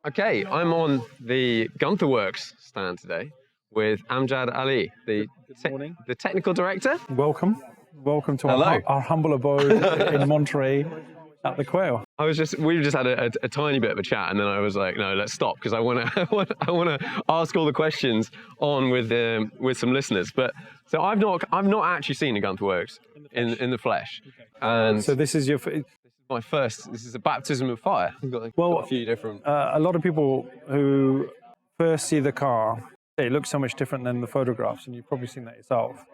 Okay, I'm on the Guntherwerks stand today with Amjad Ali, the technical director. Welcome to our humble abode in Monterey at the Quail. We just had a tiny bit of a chat, and then I was like, no, let's stop because I want to ask all the questions on with some listeners. But so I've not actually seen a Guntherwerks in the flesh, okay. And so this is your. My first. This is a baptism of fire. Got a few different. A lot of people who first see the car, it looks so much different than the photographs, and you've probably seen that yourself.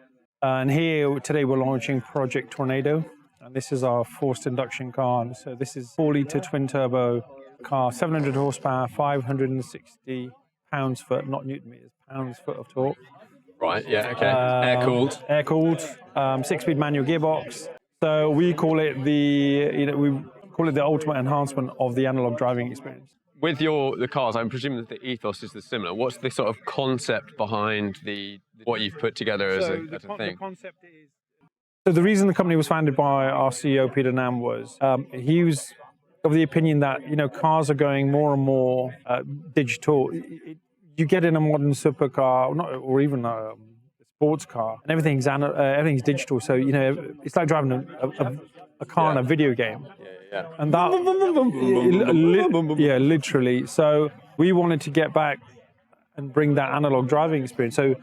And here today we're launching Project Tornado, and this is our forced induction car. So this is 4-litre twin turbo car, 700 horsepower, 560 pounds-foot, not newton meters, pounds-foot of torque. Right. Yeah. Okay. Air cooled. 6-speed manual gearbox. So we call it the ultimate enhancement of the analog driving experience. With the cars, I'm presuming that the ethos is similar. What's the sort of concept behind what you've put together as a thing? The concept is. So the reason the company was founded by our CEO Peter Nam was he was of the opinion that cars are going more and more digital. You get in a modern supercar, or even a sports car, and everything's digital. So it's like driving a car in a video game. Yeah. And that, literally. So we wanted to get back and bring that analog driving experience. So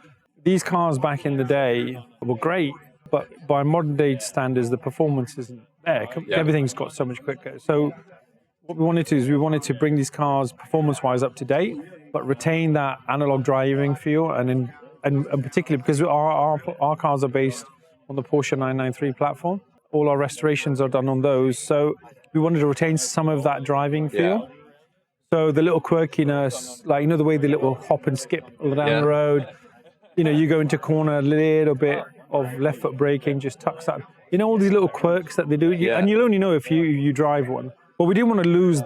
these cars back in the day were great, but by modern day standards, the performance isn't there. Yeah. Everything's got so much quicker. So what we wanted to do is we wanted to bring these cars performance-wise up to date, but retain that analog driving feel, and particularly because our cars are based on the Porsche 993 platform. All our restorations are done on those. So we wanted to retain some of that driving feel. Yeah. So the little quirkiness, like, the way the little hop and skip down the road, you go into corner, a little bit of left foot braking, just tucks that. All these little quirks that they do. And you'll only know if you drive one. But we didn't want to lose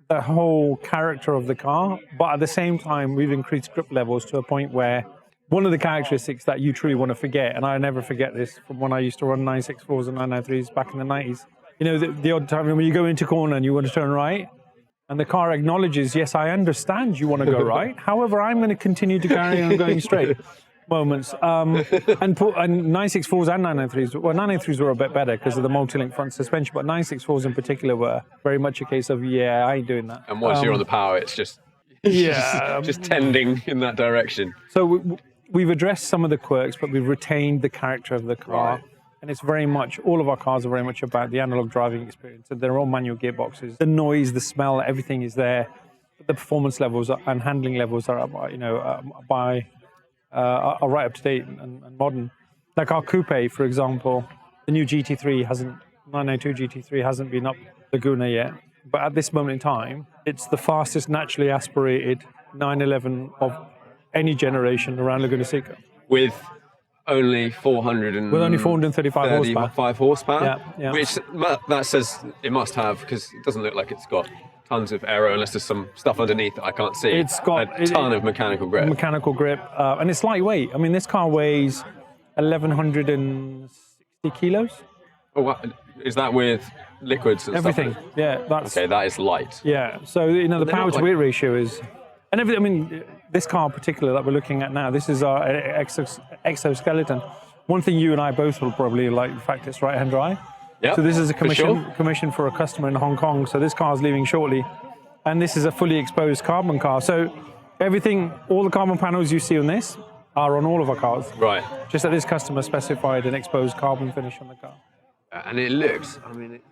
the whole character of the car. But at the same time, we've increased grip levels to a point where one of the characteristics that you truly want to forget, and I never forget this from when I used to run 964s and 993s back in the 90s. The odd time when you go into corner and you want to turn right, and the car acknowledges, yes, I understand you want to go right. However, I'm going to continue to carry on going straight. Moments. And 964s and 993s, well, 993s were a bit better because of the multi-link front suspension, but 964s in particular were very much a case of, I ain't doing that. And once you're on the power, it's just just tending in that direction. So we've addressed some of the quirks, but we've retained the character of the car. Right. And it's very much, all of our cars are very much about the analog driving experience. And they're all manual gearboxes. The noise, the smell, everything is there. The performance levels and handling levels are right up to date and modern. Like our coupe, for example, the new GT3 992 GT3 hasn't been up Laguna yet. But at this moment in time, it's the fastest naturally aspirated 911 of any generation around Laguna Seca. With only 435 horsepower. Yeah. Which that says it must have, because it doesn't look like it's got tons of aero unless there's some stuff underneath that I can't see. It's got a ton of mechanical grip. And it's lightweight. I mean, this car weighs 1,160 kilos. Oh, wow. Is that with liquids and everything? Stuff? Yeah, okay. That is light. Yeah. So the power to weight ratio is, and everything. I mean, this car in particular that we're looking at now, this is our exoskeleton. One thing you and I both will probably like the fact it's right-hand drive. Yep, so this is a commission for a customer in Hong Kong. So this car is leaving shortly, and this is a fully exposed carbon car. So everything, all the carbon panels you see on this are on all of our cars. Right. Just that this customer specified an exposed carbon finish on the car. And it looks,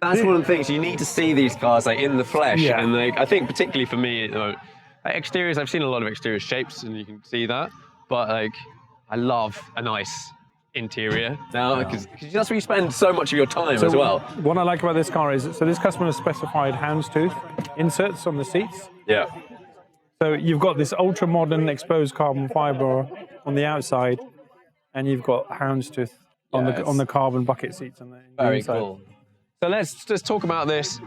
that's one of the things, you need to see these cars in the flesh. Yeah. And I think particularly for me, exteriors, I've seen a lot of exterior shapes and you can see that. But I love a nice interior now, because that's where you spend so much of your time as well. What I like about this car is, so this customer has specified houndstooth inserts on the seats. Yeah. So you've got this ultra-modern exposed carbon fiber on the outside, and you've got houndstooth on the carbon bucket seats on the very inside. Cool. So let's just talk about this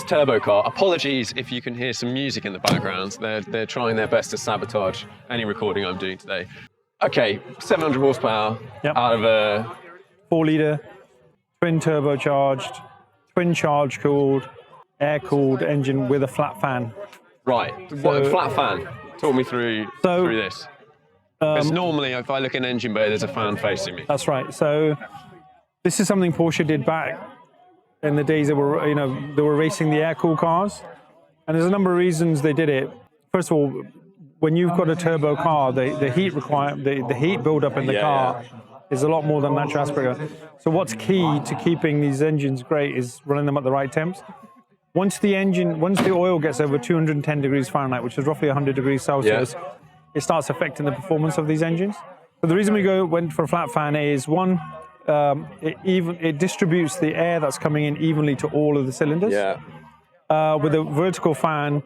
turbo car. Apologies if you can hear some music in the background. They're trying their best to sabotage any recording I'm doing today. Okay, 700 horsepower out of a 4-litre, twin turbocharged, twin charge cooled, air cooled engine with a flat fan. Right. What, flat fan? Talk me through this. Because normally, if I look in engine bay, there's a fan facing me. That's right. So this is something Porsche did back in the days that were, they were racing the air-cooled cars. And there's a number of reasons they did it. First of all, when you've got a turbo car, the heat the heat buildup in the car is a lot more than natural aspirator. So what's key to keeping these engines great is running them at the right temps. Once the oil gets over 210 degrees Fahrenheit, which is roughly 100 degrees Celsius, it starts affecting the performance of these engines. So the reason we went for a flat fan is, one, it distributes the air that's coming in evenly to all of the cylinders. With a vertical fan,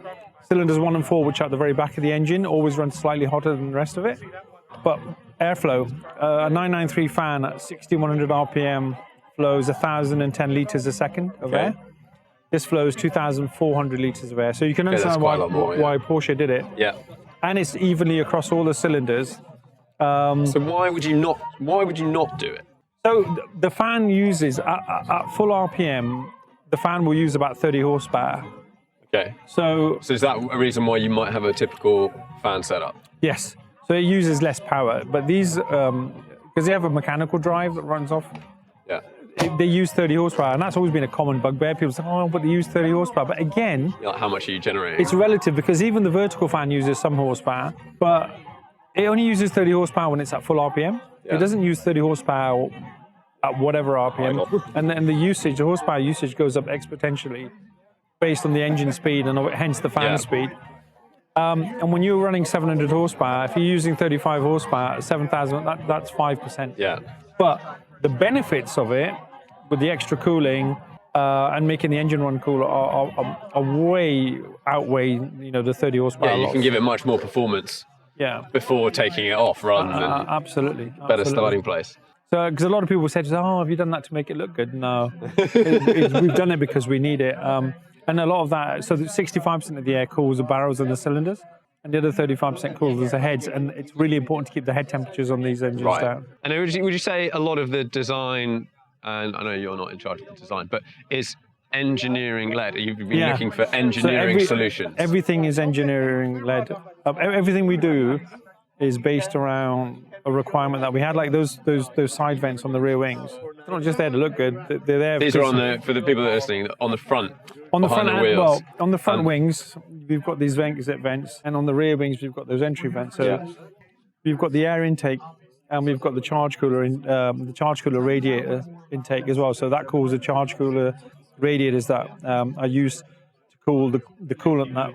cylinders 1 and 4, which are at the very back of the engine, always run slightly hotter than the rest of it. But airflow, a 993 fan at 6100 RPM flows 1,010 litres a second of air. This flows 2,400 litres of air. So you can understand why Porsche did it. And it's evenly across all the cylinders. So why would you not do it? So the fan uses, at full RPM, the fan will use about 30 horsepower. Okay. So is that a reason why you might have a typical fan setup? Yes. So it uses less power. But these, because they have a mechanical drive that runs off, they use 30 horsepower. And that's always been a common bugbear. People say, oh, but they use 30 horsepower. But again, how much are you generating? It's relative, because even the vertical fan uses some horsepower, but it only uses 30 horsepower when it's at full RPM. It doesn't use 30 horsepower at whatever RPM. And then the horsepower usage goes up exponentially based on the engine speed and hence the fan speed. And when you're running 700 horsepower, if you're using 35 horsepower, 7,000, that's 5%. But the benefits of it, with the extra cooling and making the engine run cooler, are way outweigh the 30 horsepower. You can give it much more performance. Before taking it off, rather than absolutely better starting place. So, because a lot of people said, "Oh, have you done that to make it look good?" No, we've done it because we need it. And a lot of that, so 65% of the air cools the barrels and the cylinders, and the other 35% cools the heads. And it's really important to keep the head temperatures on these engines down. And would you say a lot of the design, and I know you're not in charge of the design, but is engineering-led? You've been looking for engineering solutions. Everything is engineering-led. Everything we do is based around a requirement that we had, like those side vents on the rear wings. They're not just there to look good; they're there. These are for the people that are listening, on the front. On the front wheels. On the front wings, we've got these exit vents, and on the rear wings, we've got those entry vents. So we've got the air intake, and we've got the charge cooler radiator intake as well. So that cools the charge cooler radiators that are used to cool the coolant that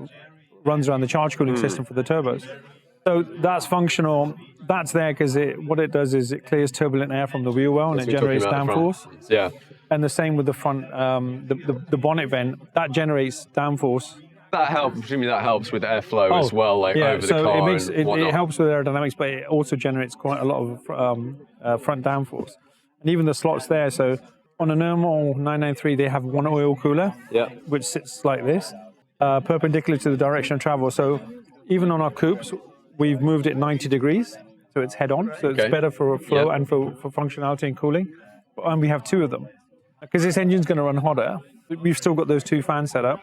runs around the charge cooling system for the turbos. So that's functional. That's there because what it does is it clears turbulent air from the wheel well, and it generates downforce. And the same with the front, the bonnet vent, that generates downforce. That helps with airflow as well, over the car. It helps with aerodynamics, but it also generates quite a lot of front downforce. And even the slots there. So on a normal 993, they have one oil cooler, which sits like this, perpendicular to the direction of travel. So even on our coupes, we've moved it 90 degrees, so it's head on. So it's better for flow and for functionality and cooling. And we have two of them. Because this engine's going to run hotter, we've still got those two fans set up.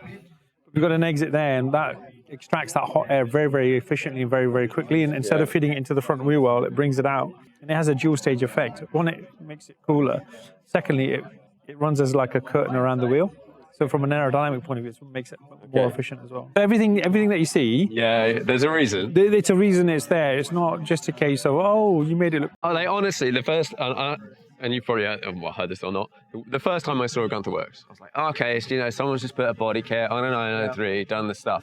We've got an exit there, and that extracts that hot air very, very efficiently and very, very quickly. And instead of feeding it into the front wheel well, it brings it out. And it has a dual stage effect. One, it makes it cooler. Secondly, it runs as like a curtain around the wheel. So from an aerodynamic point of view, it makes it more efficient as well. Everything that you see... there's a reason. It's a reason it's there. It's not just a case of, oh, you made it look... Honestly, the first... and you probably heard this or not. The first time I saw a Guntherwerks, I was like, okay, someone's just put a body kit on a 993, done the stuff.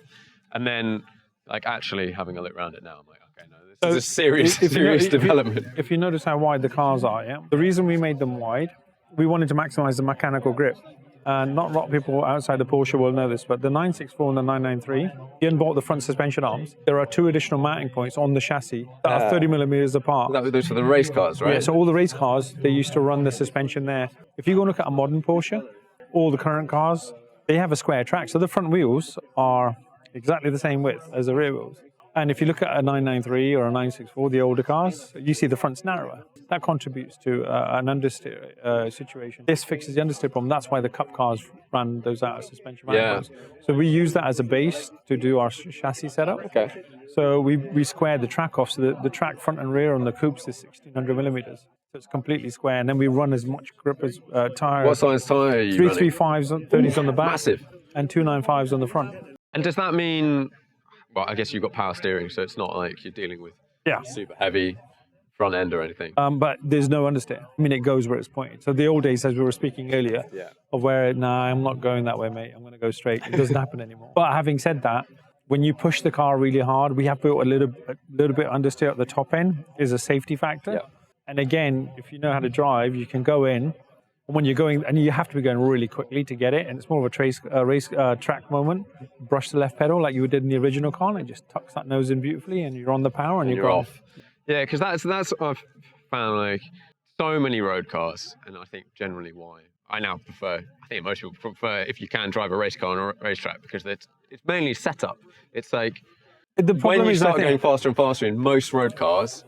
And then, actually having a look around it now, I'm like, okay, no, this is a serious development. If you notice how wide the cars are, the reason we made them wide, we wanted to maximize the mechanical grip. And not a lot of people outside of Porsche will know this, but the 964 and the 993, you unbolt the front suspension arms. There are two additional mounting points on the chassis that are 30 millimeters apart. Those for the race cars, right? Yeah, so all the race cars, they used to run the suspension there. If you go and look at a modern Porsche, all the current cars, they have a square track. So the front wheels are exactly the same width as the rear wheels. And if you look at a 993 or a 964, the older cars, you see the front's narrower. That contributes to an understeer situation. This fixes the understeer problem. That's why the Cup cars ran those out of suspension manifolds. So we use that as a base to do our chassis setup. Okay. So we squared the track off. So the track front and rear on the coupes is 1600 millimeters. So it's completely square. And then we run as much grip as tyre. What size tyre are you running? 335s, 30s on the back. Massive. And 295s on the front. And does that mean, well, I guess you've got power steering, so it's not like you're dealing with super heavy front end or anything. But there's no understeer. I mean, it goes where it's pointed. So the old days, as we were speaking earlier, of where, nah, I'm not going that way, mate. I'm going to go straight. It doesn't happen anymore. But having said that, when you push the car really hard, we have built a little bit understeer at the top end is a safety factor. Yeah. And again, if you know how to drive, you can go in. When you're going, and you have to be going really quickly to get it, and it's more of a race track moment. Brush the left pedal like you did in the original car, and it just tucks that nose in beautifully, and you're on the power, and you're off. Yeah, because that's what I've found, like, so many road cars, and I think generally why I think most people prefer if you can drive a race car on a racetrack, because it's mainly setup. It's like the problem when you is, start going faster and faster in most road cars,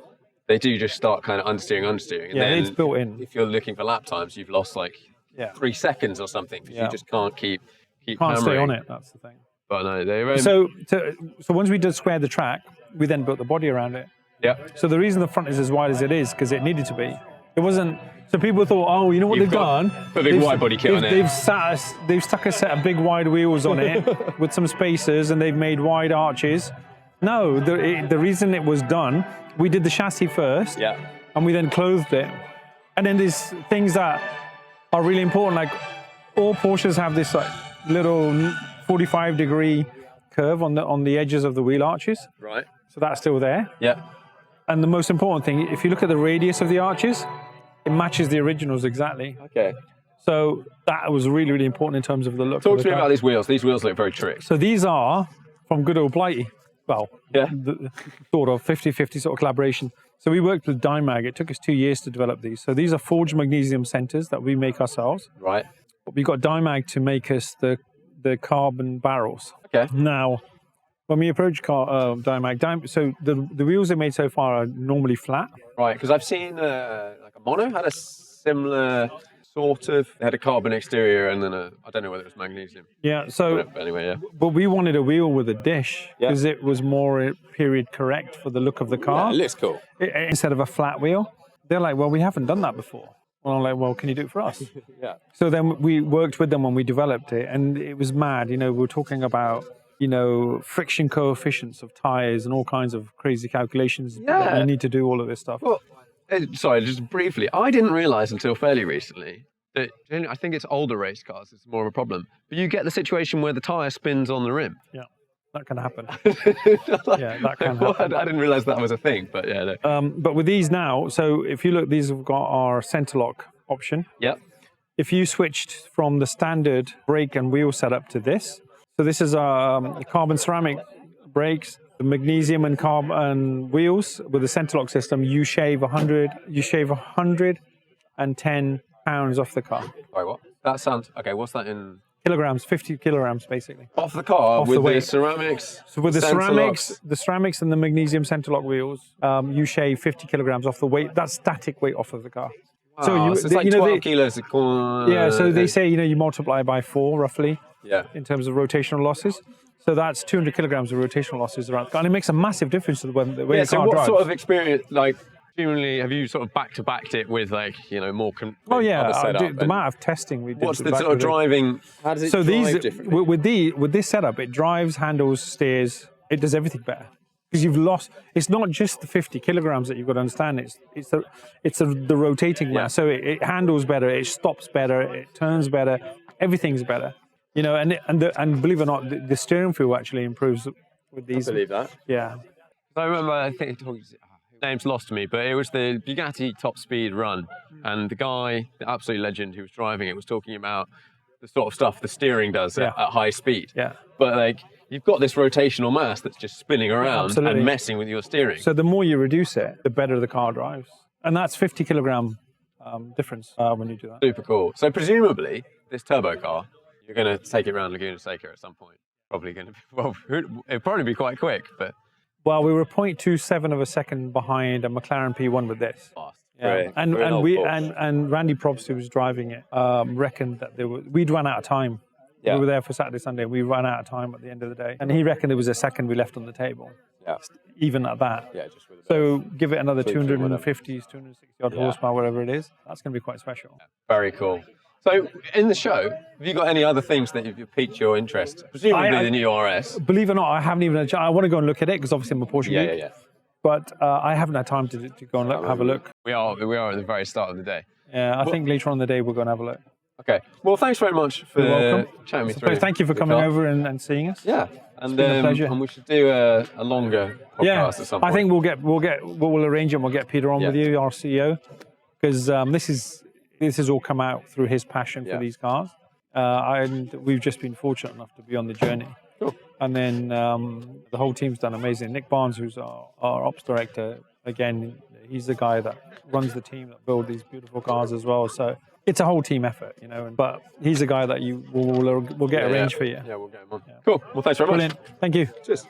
they do just start kind of understeering. And then it's built in. If you're looking for lap times, you've lost like 3 seconds or something, because you just can't keep can't stay on it. That's the thing. But no, they so once we did square the track, we then built the body around it. Yeah. So the reason the front is as wide as it is because it needed to be. It wasn't. So people thought, oh, you know what they've done? Put a big wide body kit on it. They've stuck a set of big wide wheels on it with some spacers, and they've made wide arches. No, the reason it was done, we did the chassis first, and we then clothed it. And then there's things that are really important, like all Porsches have this like little 45-degree curve on the edges of the wheel arches. Right. So that's still there. Yeah. And the most important thing, if you look at the radius of the arches, it matches the originals exactly. Okay. So that was really, really important in terms of the look. Talk to me about these wheels. These wheels look very trick. So these are from good old Blighty. Well, sort of 50-50 sort of collaboration. So we worked with Dymag. It took us 2 years to develop these. So these are forged magnesium centers that we make ourselves. Right. But we got Dymag to make us the carbon barrels. Okay. Now, when we approach Dymag, so the wheels they made so far are normally flat. Right, because I've seen like a Mono had a similar sort of, they had a carbon exterior and then I don't know whether it was magnesium. Yeah, so but anyway, yeah. But we wanted a wheel with a dish because it was more period correct for the look of the car. Yeah, it looks cool. Instead of a flat wheel. They're like, well, we haven't done that before. Well, I'm like, well, can you do it for us? Yeah. So then we worked with them when we developed it, and it was mad. You know, we were talking about, you know, friction coefficients of tires and all kinds of crazy calculations. Yeah. You need to do all of this stuff. Well, sorry, just briefly, I didn't realise until fairly recently that I think it's older race cars it's more of a problem. But you get the situation where the tyre spins on the rim. Yeah, that can happen. Like, yeah, that can happen. I didn't realise that was a thing, but yeah. No. But with these now, so if you look, these have got our center lock option. Yep. If you switched from the standard brake and wheel setup to this, so this is carbon ceramic brakes, the magnesium and carbon wheels with the center lock system. You shave 110 pounds off the car. Sorry, what? That sounds okay. What's that in kilograms? 50 kilograms, basically. Off the car off with the weight. the ceramics. So with the ceramics ceramics and the magnesium center lock wheels, you shave 50 kilograms off the weight. That's static weight off of the car. Wow, so it's like 12 kilos a corner. Yeah, so they say, you know, you multiply by 4 roughly. Yeah. In terms of rotational losses. So that's 200 kilograms of rotational losses around the car. And it makes a massive difference to the way the car drives. So what sort of experience, like, generally, have you sort of back-to-backed it with, like, you know, more other setup? The amount of testing we did. What's the sort of driving, how does it drive differently? With this setup, it drives, handles, steers, it does everything better. Because you've lost, it's not just the 50 kilograms that you've got to understand, it's the rotating mass. So it handles better, it stops better, it turns better, everything's better. You know, and believe it or not, the steering feel actually improves with these. I believe that. Yeah. I remember, I think his name's lost to me, but it was the Bugatti Top Speed run, and the guy, the absolute legend who was driving it, was talking about the sort of stuff the steering does at high speed. Yeah. But like, you've got this rotational mass that's just spinning around and messing with your steering. So the more you reduce it, the better the car drives, and that's 50 kilogram difference when you do that. Super cool. So presumably, this turbo car, you're going to take it around Laguna Seca at some point. Probably going to be, well, it'd probably be quite quick, but... Well, we were 0.27 of a second behind a McLaren P1 with this. Fast. Yeah. Great. And Very and old we Porsche. and Randy Probst, who was driving it, reckoned that we'd run out of time. Yeah. We were there for Saturday, Sunday. We ran out of time at the end of the day, and he reckoned there was a second we left on the table. Yeah. Even at that. Yeah, just with a bit So give it another tweaks or 250, 260 odd horsepower, whatever it is. That's going to be quite special. Very cool. So, in the show, have you got any other things that have piqued your interest? Presumably the new RS. Believe it or not, I haven't even. I want to go and look at it because obviously I'm a Porsche geek. Yeah. But I haven't had time to go and have a look. We are at the very start of the day. Yeah, I think later on in the day we'll go and have a look. Okay. Well, thanks very much for You're welcome. chatting me through. Thank you for the coming car. over and seeing us. Yeah, and been a pleasure. and we should do a longer podcast Yeah, at some point. I think we'll arrange it and we'll get Peter on with you, our CEO, because this has all come out through his passion for these cars. And we've just been fortunate enough to be on the journey. Cool. And then the whole team's done amazing. Nick Barnes, who's our ops director, again, he's the guy that runs the team that build these beautiful cars as well. So it's a whole team effort, you know. But he's the guy that we'll get arranged for you. Yeah, we'll get him on. Cool. Well, thanks very much. Brilliant. Thank you. Cheers.